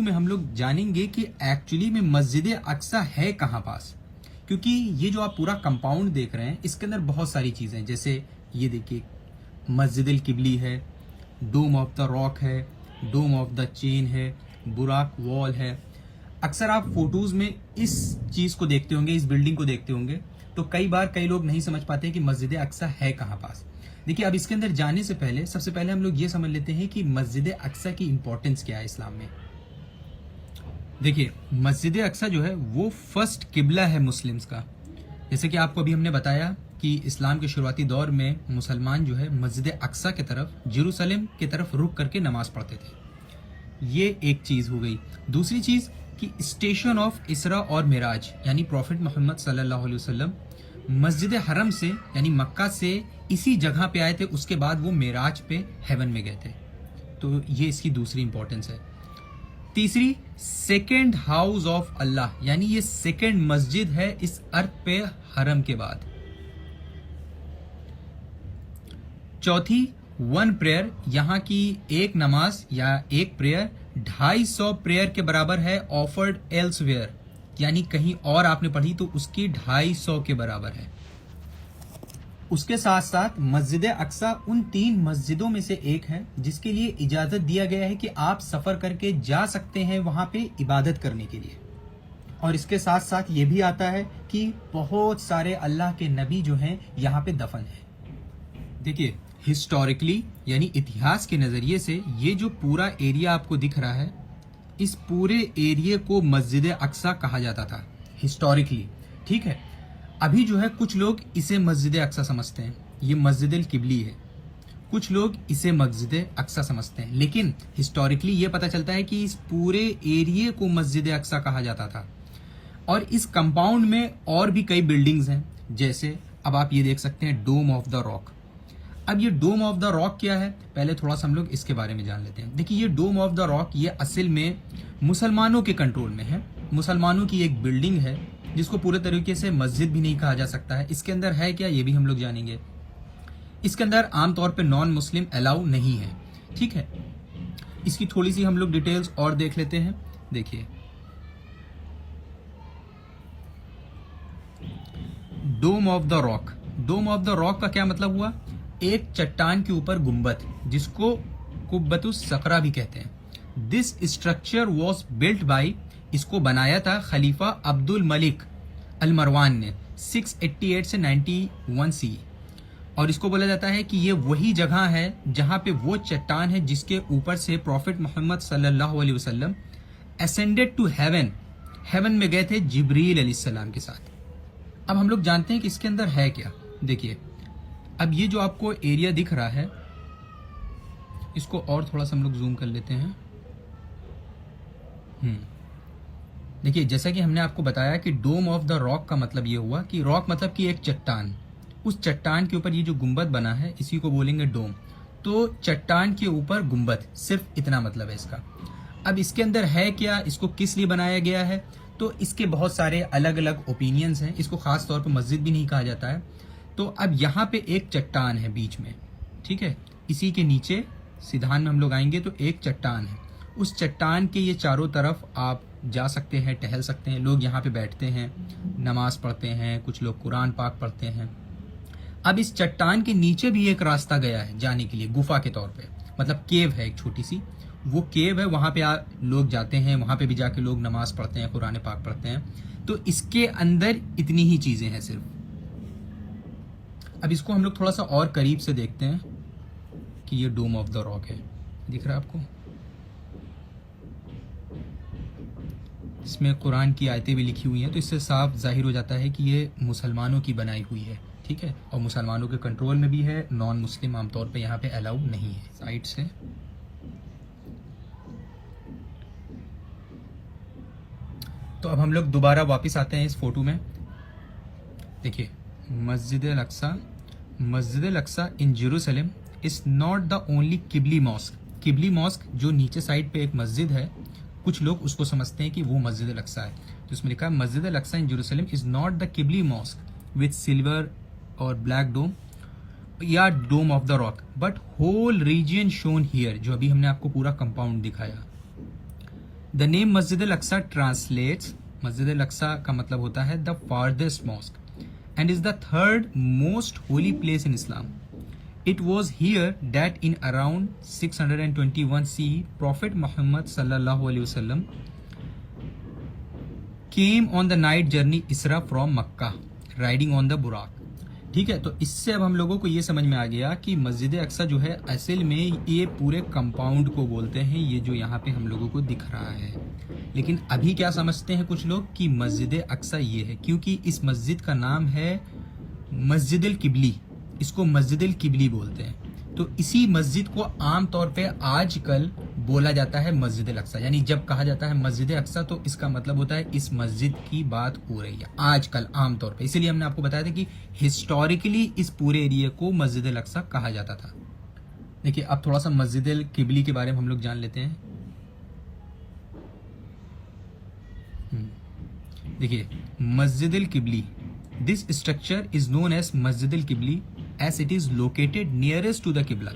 में हम लोग जानेंगे कि एक्चुअली में मस्जिद अक्सा है कहाँ पास। क्योंकि ये जो आप पूरा कंपाउंड देख रहे हैं इसके अंदर बहुत सारी चीज़ें हैं। जैसे ये देखिए, मस्जिद किबली है, डोम ऑफ द रॉक है, डोम ऑफ द चेन है, बुराक वॉल है। अक्सर आप फोटोज में इस चीज़ को देखते होंगे, इस बिल्डिंग को देखते होंगे, तो कई बार कई लोग नहीं समझ पाते कि मस्जिद अक्सा है कहाँ पास। देखिए, अब इसके अंदर जाने से पहले सबसे पहले हम लोग ये समझ लेते हैं कि मस्जिद अक्सा की इंपॉर्टेंस क्या है इस्लाम में। देखिए, मस्जिद अक्सा जो है वो फर्स्ट किबला है मुस्लिम्स का। जैसे कि आपको अभी हमने बताया कि इस्लाम के शुरुआती दौर में मुसलमान जो है मस्जिद अक्सा की तरफ, जेरूसलम की तरफ रुक करके नमाज पढ़ते थे। ये एक चीज़ हो गई। दूसरी चीज़ कि स्टेशन ऑफ इसरा और मिराज, यानी प्रॉफिट मोहम्मद सल्लल्लाहु अलैहि वसल्लम मस्जिद हरम से यानी मक्का से इसी जगह पे आए थे, उसके बाद वो मिराज पे हेवन में गए थे। तो ये इसकी दूसरी इंपॉर्टेंस है। तीसरी, सेकेंड हाउस ऑफ अल्लाह, यानी ये सेकेंड मस्जिद है इस अर्थ पे हरम के बाद। चौथी, वन प्रेयर, यहाँ की एक नमाज या एक प्रेयर 250 प्रेयर के बराबर है ऑफर्ड एल्सवेयर, यानी कहीं और आपने पढ़ी तो उसकी 250 के बराबर है। उसके साथ साथ मस्जिद अक्सा उन 3 मस्जिदों में से एक है जिसके लिए इजाजत दिया गया है कि आप सफर करके जा सकते हैं वहां पे इबादत करने के लिए। और इसके साथ साथ ये भी आता है कि बहुत सारे अल्लाह के नबी जो हैं यहाँ पे दफन है। देखिए, हिस्टोरिकली यानी इतिहास के नजरिए से ये जो पूरा एरिया आपको दिख रहा है, इस पूरे एरिया को मस्जिद अक्सा कहा जाता था हिस्टोरिकली। ठीक है, अभी जो है कुछ लोग इसे मस्जिद अक्सा समझते हैं, ये मस्जिद किबली है। कुछ लोग इसे मस्जिद अक्सा समझते हैं, लेकिन हिस्टोरिकली ये पता चलता है कि इस पूरे एरिया को मस्जिद अक्सा कहा जाता था। और इस कंपाउंड में और भी कई बिल्डिंग्स हैं। जैसे अब आप ये देख सकते हैं डोम ऑफ द रॉक। अब ये डोम ऑफ द रॉक क्या है, पहले थोड़ा सा हम लोग इसके बारे में जान लेते हैं। देखिए, ये डोम ऑफ द रॉक ये असल में मुसलमानों के कंट्रोल में है। मुसलमानों की एक बिल्डिंग है जिसको पूरे तरीके से मस्जिद भी नहीं कहा जा सकता है। इसके अंदर है क्या, ये भी हम लोग जानेंगे। इसके अंदर आमतौर पे नॉन मुस्लिम अलाउ नहीं है। ठीक है, इसकी थोड़ी सी हम लोग डिटेल्स और देख लेते हैं। देखिए, Dome of the Rock, Dome of the Rock का क्या मतलब हुआ, एक चट्टान के ऊपर गुंबद, जिसको कुब्बतुस सकरा भी कहते हैं। This structure was built by, इसको बनाया था खलीफा अब्दुल मलिक अल मरवान ने 688 से 91 सी। और इसको बोला जाता है कि ये वही जगह है जहां पे वो चट्टान है जिसके ऊपर से प्रॉफिट मोहम्मद सल्लल्लाहु अलैहि वसल्लम असेंडेड टू हेवन, हेवन में गए थे जिब्रील अलैहिस्सलाम के साथ। अब हम लोग जानते हैं कि इसके अंदर है क्या। देखिए, अब ये जो आपको एरिया दिख रहा है, इसको और थोड़ा सा हम लोग जूम कर लेते हैं। देखिए, जैसा कि हमने आपको बताया कि डोम ऑफ द रॉक का मतलब ये हुआ कि रॉक मतलब कि एक चट्टान, उस चट्टान के ऊपर ये जो गुंबद बना है इसी को बोलेंगे डोम। तो चट्टान के ऊपर गुंबद, सिर्फ इतना मतलब है इसका। अब इसके अंदर है क्या, इसको किस लिए बनाया गया है, तो इसके बहुत सारे अलग अलग ओपिनियंस हैं। इसको खास तौर पर मस्जिद भी नहीं कहा जाता है। तो अब यहाँ पे एक चट्टान है बीच में, ठीक है, इसी के नीचे सिधान में हम लोग आएंगे तो एक चट्टान है। उस चट्टान के ये चारों तरफ आप जा सकते हैं, टहल सकते हैं। लोग यहाँ पे बैठते हैं, नमाज पढ़ते हैं, कुछ लोग कुरान पाक पढ़ते हैं। अब इस चट्टान के नीचे भी एक रास्ता गया है जाने के लिए, गुफा के तौर पे, मतलब केव है एक छोटी सी, वो केव है, वहां पे लोग जाते हैं, वहां पे भी जाके लोग नमाज पढ़ते हैं, कुरान पाक पढ़ते हैं। तो इसके अंदर इतनी ही चीजें हैं सिर्फ। अब इसको हम लोग थोड़ा सा और करीब से देखते हैं कि ये डोम ऑफ द रॉक है, दिख रहा है आपको। इसमें कुरान की आयतें भी लिखी हुई हैं, तो इससे साफ जाहिर हो जाता है कि ये मुसलमानों की बनाई हुई है। ठीक है, और मुसलमानों के कंट्रोल में भी है। नॉन मुस्लिम आमतौर पे यहाँ पे अलाउ नहीं है। साइड से तो अब हम लोग दोबारा वापस आते हैं इस फोटो में। देखिए, Masjid al Aqsa, Masjid al Aqsa in Jerusalem is not the only Qibli mosque. Qibli mosque जो नीचे साइड पे एक मस्जिद है, कुछ लोग उसको समझते हैं कि वो मस्जिद अल-अक्सा है। तो इसमें लिखा है Masjid al Aqsa in Jerusalem is not the Qibli mosque with silver और ब्लैक डोम या Dome of the Rock but whole region shown here, जो अभी हमने आपको पूरा कंपाउंड दिखाया। द नेम मस्जिद अल अक्सा ट्रांसलेट्स, मस्जिद अल अक्सा का मतलब होता है the farthest mosque and is the third most holy place in Islam. It was here that in around 621 CE, Prophet Muhammad sallallahu alaihi wasallam came on the night journey Isra from Makkah, riding on the Buraq. ठीक है, तो इससे अब हम लोगों को ये समझ में आ गया कि मस्जिद अक्सा जो है असल में ये पूरे कंपाउंड को बोलते हैं, ये जो यहाँ पे हम लोगों को दिख रहा है। लेकिन अभी क्या समझते हैं कुछ लोग कि मस्जिद अक्सा ये है, क्योंकि इस मस्जिद का नाम है मस्जिद अल किबली, इसको मस्जिद अल किबली बोलते हैं। तो इसी मस्जिद को आम तौर पे आजकल बोला जाता है मस्जिद अल अक्सा, यानी जब कहा जाता है मस्जिद अक्सा तो इसका मतलब होता है इस मस्जिद की बात हो रही है आजकल आम तौर पे। इसीलिए हमने आपको बताया था कि हिस्टोरिकली इस पूरे एरिया को मस्जिद अल अक्सा कहा जाता था। देखिए अब थोड़ा सा मस्जिद अल किबली के बारे में हम लोग जान लेते हैं। देखिए Masjid al Qibli, this structure is known as Masjid al किबली as it is located nearest to the Qibla,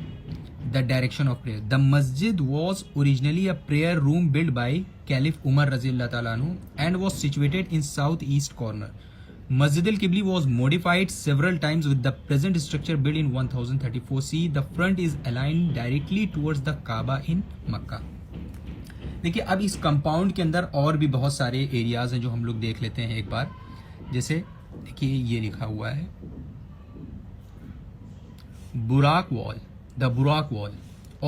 the direction of prayer. The masjid was originally a prayer room built by Caliph Umar Raziyallahu Ta'ala anhu and was situated in southeast corner. Masjid al-Qibli was modified several times with the present structure built in 1034 CE. The front is aligned directly towards the Kaaba in Makkah. देखिए अब इस compound के अंदर और भी बहुत सारे areas हैं जो हम लोग देख लेते हैं एक बार। जैसे देखिए ये लिखा हुआ है Burak wall, the Burak wall,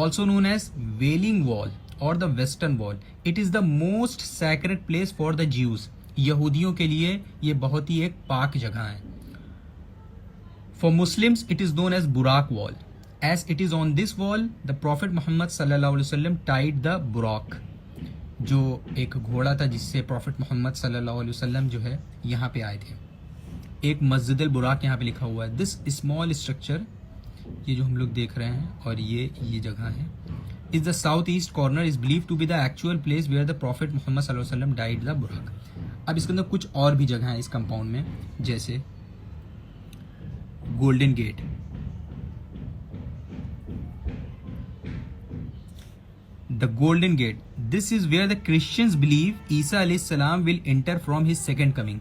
also known as Wailing wall or the Western wall. It is the most sacred place for the Jews. यहूदियों के लिए ये बहुत ही एक पाक जगह है। For Muslims, it is known as Burak wall. As it is on this wall, the Prophet Muhammad sallallahu alaihi wasallam tied the Burak, जो एक घोड़ा था जिससे प्रॉफिट मोहम्मद सल्लल्लाहु अलैहि वसल्लम जो है यहाँ पे आए थे। एक मस्जिद अल बुराक यहाँ पे लिखा हुआ है। दिस स्मॉल स्ट्रक्चर, ये जो हम लोग देख रहे हैं और ये जगह है, is the south east corner, is believe to be the actual place where the prophet Muhammad सल्लल्लाहु अलैहि वसल्लम डाइड द बुराक। अब इसके अंदर कुछ और भी जगह है इस कंपाउंड में, जैसे Golden Gate, the Golden Gate, this is where the Christians believe ईसा अलैहि सलाम will enter from his second coming.